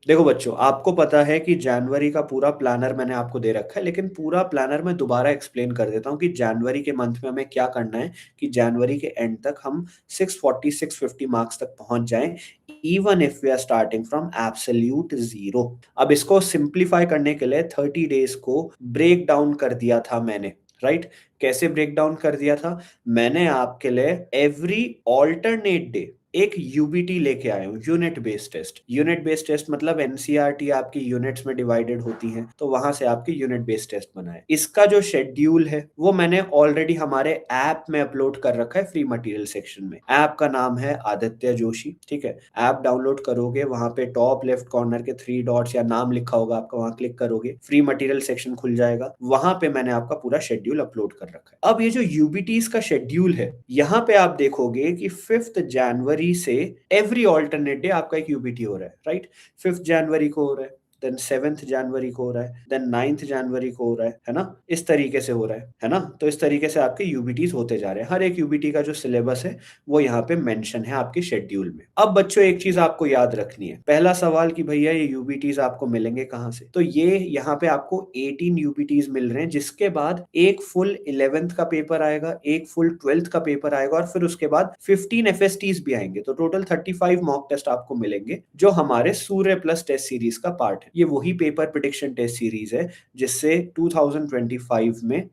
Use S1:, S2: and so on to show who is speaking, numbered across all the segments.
S1: देखो बच्चों, आपको पता है कि जनवरी का पूरा प्लानर मैंने आपको दे रखा है, लेकिन पूरा प्लानर मैं दोबारा एक्सप्लेन कर देता हूँ कि जनवरी के मंथ में हमें क्या करना है कि जनवरी के एंड तक हम 640 650 मार्क्स तक पहुंच जाएं, even if we are starting from absolute zero. अब इसको सिंप्लीफाई करने के लिए 30 डेज को ब्रेक डाउन कर दिया था मैंने, राइट? कैसे ब्रेक डाउन कर दिया था? मैंने आपके लिए एवरी ऑल्टरनेट डे एक यूबीटी लेके आया हूँ, unit based test. Unit based test मतलब एनसीईआरटी आपकी यूनिट्स में डिवाइडेड होती हैं, तो वहां से आपकी यूनिट बेस्ड टेस्ट बनाए। इसका जो शेड्यूल है वो मैंने ऑलरेडी हमारे ऐप में अपलोड कर रखा है फ्री मटेरियल सेक्शन में। ऐप का नाम है आदित्य जोशी, ठीक है? ऐप डाउनलोड करोगे, वहां पे टॉप लेफ्ट कॉर्नर के 3 डॉट्स या नाम लिखा होगा आपका, वहां क्लिक करोगे, फ्री मटेरियल सेक्शन खुल जाएगा। वहां पे मैंने आपका पूरा शेड्यूल अपलोड कर रखा है। अब ये जो यूबीटीज का शेड्यूल है, यहाँ पे आप देखोगे कि 5 जनवरी से एवरी ऑल्टरनेट डे आपका एक यूबीटी हो रहा है, राइट? 5 जनवरी को हो रहा है, देन 7th जनवरी को हो रहा है, देन 9th जनवरी को हो रहा है ना? इस तरीके से हो रहा है ना? तो इस तरीके से आपके यूबीटीज होते जा रहे हैं। हर एक यूबीटी का जो सिलेबस है वो यहाँ पे मेंशन है आपके शेड्यूल में। अब बच्चों, एक चीज आपको याद रखनी है। पहला सवाल कि भैया ये यूबीटीज आपको मिलेंगे कहाँ से? तो ये यहाँ पे आपको 18 यूबीटीज मिल रहे हैं, जिसके बाद एक फुल 11th का पेपर आएगा, एक फुल 12th का पेपर आएगा, और फिर उसके बाद 15 एफएसटीज भी आएंगे। तो टोटल 35 मॉक टेस्ट आपको मिलेंगे, जो हमारे सूर्य प्लस टेस्ट सीरीज का पार्ट है। ये वही पेपर प्रिडिक्शन टेस्ट सीरीज है जिससे 2024 में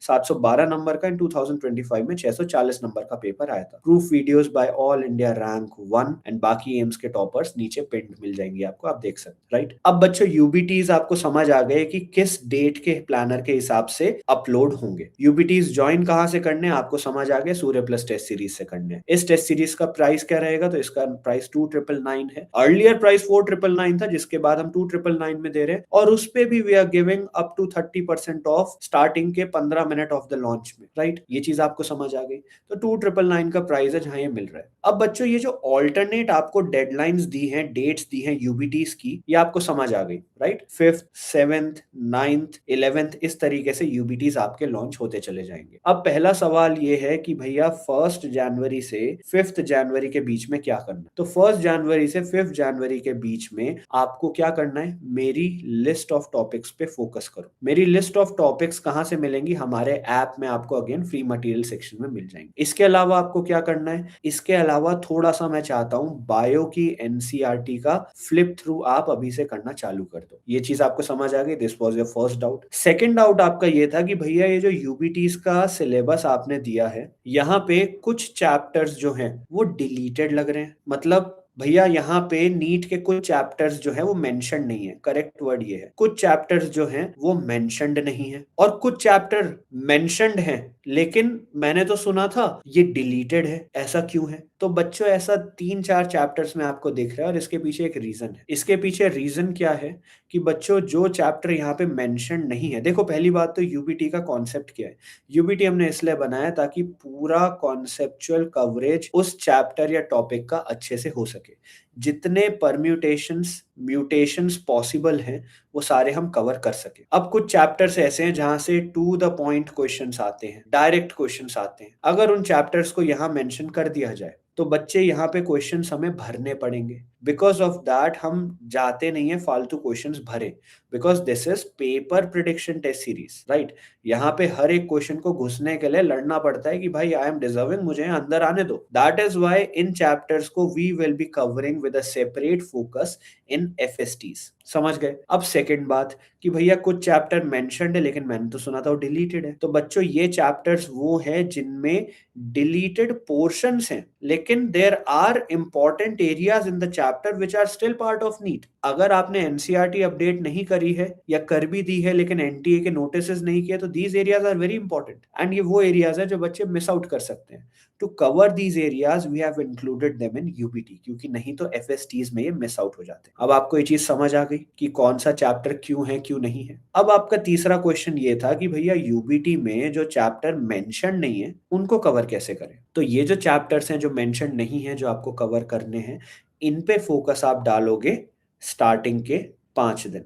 S1: 712 नंबर का, 2025 में 640 नंबर का पेपर आया था। Proof videos bye all India rank 1 and बाकी एम्स के टॉपर्स नीचे पिंड मिल जाएंगी आपको, आप देख सकते, राइट? अब बच्चों, यूबीटीज आपको समझ आ गए कि किस डेट के प्लानर के हिसाब से अपलोड होंगे। यूबीटीज ज्वाइन कहां से करने हैं आपको समझ आ गया, सूर्य प्लस टेस्ट सीरीज से करने हैं। इस टेस्ट सीरीज का प्राइस क्या रहेगा? तो इसका प्राइस 2999 है। अर्लियर प्राइस 4999 था, जिसके बाद हम 2999 में दे रहे हैं, और उस पे भी we are giving up to 30% off starting के 15 मिनट ऑफ द लॉन्च में, राइट? ये चीज आपको समझ आ गई। तो 2999 का प्राइस है जहां ये मिल रहा है। अब बच्चों, ये जो ऑल्टरनेट आपको डेडलाइंस दी हैं, डेट्स दी हैं यूबीटीज की, ये आपको समझ आ गई, right? 5th 7th 9th 11th इस तरीके से यूबीटीज आपके लॉन्च होते चले जाएंगे। अब पहला सवाल ये है कि भैया 1st जनवरी से 5th जनवरी के बीच में क्या करना है? तो 1st जनवरी से 5th जनवरी के बीच में आपको क्या करना है? मेरी लिस्ट ऑफ टॉपिक्स पे फोकस करो। मेरी लिस्ट ऑफ टॉपिक्स कहां से मिलेंगी? हमारे ऐप में आपको अगेन फ्री मटेरियल सेक्शन में मिल जाएंगे। इसके अलावा आपको क्या करना है? इसके अलावा थोड़ा सा मैं चाहता हूं बायो की एनसीईआरटी का फ्लिप थ्रू आप अभी से करना चालू कर दो। ये चीज आपको समझ आ गई? This was your first doubt. Second doubt आपका ये था कि भैया ये जो यूबीटीज का सिलेबस आपने दिया है, यहाँ पे कुछ चैप्टर्स जो हैं वो डिलीटेड लग रहे हैं। मतलब भैया यहाँ पे नीट के कुछ चैप्टर्स जो है वो मेंशन नहीं है, करेक्ट वर्ड ये है। कुछ चैप्टर्स जो हैं वो मेंशनड नहीं है, और कुछ चैप्टर मेंशनड हैं लेकिन मैंने तो सुना था ये डिलीटेड है। ऐसा क्यों है? तो बच्चों, ऐसा 3-4 चैप्टर्स में आपको दिख रहा है, और इसके पीछे एक रीजन है। इसके पीछे रीजन क्या है कि बच्चों, जो चैप्टर यहाँ पे मेंशन नहीं है, देखो पहली बात तो यूबीटी का कॉन्सेप्ट क्या है? यूबीटी हमने इसलिए बनाया ताकि पूरा कॉन्सेप्चुअल कवरेज उस चैप्टर या टॉपिक का अच्छे से हो सके। जितने परम्यूटेशंस म्यूटेशंस पॉसिबल हैं वो सारे हम कवर कर सके। अब कुछ चैप्टर्स ऐसे हैं जहां से टू द पॉइंट क्वेश्चंस आते हैं, डायरेक्ट क्वेश्चंस आते हैं। अगर उन चैप्टर्स को यहाँ मेंशन कर दिया जाए तो बच्चे यहाँ पे क्वेश्चंस हमें भरने पड़ेंगे। बिकॉज ऑफ दैट हम जाते नहीं है फालतू क्वेश्चंस भरे, because this is paper prediction test series, right? यहाँ पे हर एक क्वेश्चन को घुसने के लिए लड़ना पड़ता है कि भाई आई एम डिजर्विंग, मुझे अंदर आने दो। That is why in chapters को we will be covering with a separate focus in FSTs. समझ गए? अब सेकंड बात कि भैया कुछ चैप्टर मेंशन्ड है लेकिन मैंने तो सुना था वो डिलीटेड है। तो बच्चों, ये चैप्टर्स वो है जिनमें डिलीटेड पोर्शंस हैं, लेकिन there are important areas in the chapter which are still part of NEET. अगर आपने एनसीईआरटी अपडेट नहीं करी है या कर भी दी है लेकिन एनटीए के नोटिस नहीं किए, तो these areas are very important, and ये वो एरियाज है जो बच्चे मिस आउट कर सकते हैं। To cover these areas we have included them in UBT, क्योंकि नहीं तो एफएसटीज में ये मिस आउट हो जाते हैं। अब आपको ये चीज समझ आ गई कि कौन सा चैप्टर क्यों है क्यों नहीं है। अब आपका तीसरा क्वेश्चन ये था कि भैया यूबीटी में जो चैप्टर मेंशन नहीं है उनको कवर कैसे करें? तो ये जो चैप्टर्स हैं जो मेंशन नहीं है, जो आपको कवर करने हैं, इन पे फोकस आप डालोगे स्टार्टिंग के 5 दिन,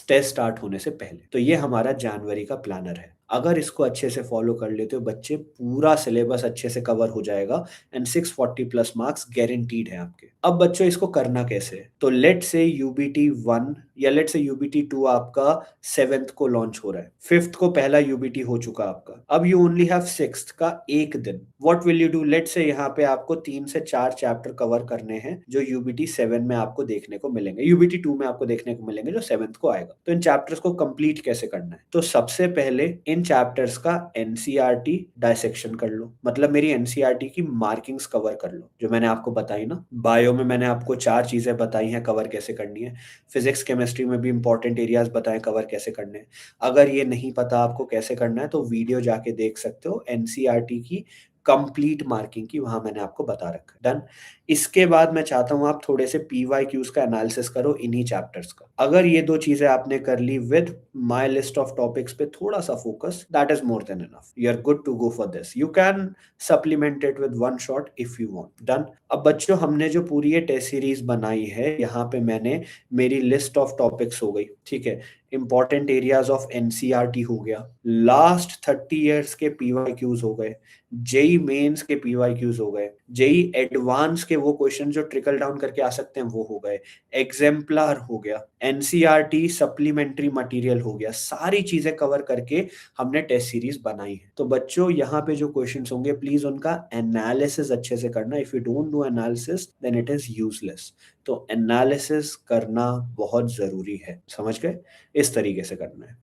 S1: टेस्ट स्टार्ट होने से पहले। तो ये हमारा जनवरी का प्लानर है। अगर इसको अच्छे से फॉलो कर लेते हो बच्चे, पूरा सिलेबस अच्छे से कवर हो जाएगा एंड 640 प्लस मार्क्स गारंटीड है आपके। अब बच्चों इसको करना कैसे है? तो लेट्स से यूबीटी 1 या लेट्स से यूबीटी 2 आपका 7th को लॉन्च हो रहा है। 5th को पहला यूबीटी हो चुका आपका। अब यू ओनली हैव 6th का एक दिन। What will you do? Let's say यहाँ पे आपको 3 से 4 चैप्टर कवर करने हैं जो यूबीटी 7 में आपको देखने को मिलेंगे, यूबीटी 2 में आपको देखने को मिलेंगे जो 7th को आएगा। तो इन चैप्टर्स को कंप्लीट कैसे करना है? तो सबसे पहले इन चैप्टर्स का एनसीईआरटी डायसेक्शन कर लो, मतलब मेरी एनसीईआरटी की मार्किंग्स कवर कर लो जो मैंने आपको बताई ना। बायो में मैंने आपको 4 चीजें बताई हैं कवर कैसे करनी है। फिजिक्स केमिस्ट्री में भी इंपॉर्टेंट एरियाज बताएं कवर कैसे करने हैं। अगर ये नहीं पता आपको कैसे करना है तो वीडियो जाके देख सकते हो, एनसीईआरटी की कंप्लीट मार्किंग की, वहां मैंने आपको बता रखा है। डन। इसके बाद मैं चाहता हूं आप थोड़े से पीवाईक्यूज का एनालिसिस करो इन्हीं चैप्टर्स का। अगर ये 2 चीजें आपने कर ली with my list of topics पे थोड़ा सा focus, that is more than enough. You are good to go for this. You can supplement it with one shot if you want. Done. अब बच्चों हमने जो पूरी ये टेस्ट सीरीज बनाई है, यहाँ पे मैंने मेरी लिस्ट ऑफ टॉपिक्स हो गई, ठीक है। इंपॉर्टेंट एरियाज ऑफ एनसीईआरटी हो गया, लास्ट 30 इयर्स के पीवाईक्यूज हो गए, जेई मेंस के पीवाईक्यूज हो गए, जेई एडवांस के वो क्वेश्चन जो ट्रिकल डाउन करके आ सकते हैं वो हो गए, एग्जाम्पलर हो गया, एनसीईआरटी सप्लीमेंट्री मटेरियल हो गया। सारी चीजें कवर करके हमने टेस्ट सीरीज बनाई है। तो बच्चों यहाँ पे जो क्वेश्चंस होंगे प्लीज उनका एनालिसिस अच्छे से करना। If you don't do analysis then it is useless. तो एनालिसिस करना बहुत जरूरी है, समझ गए? इस तरीके से करना है।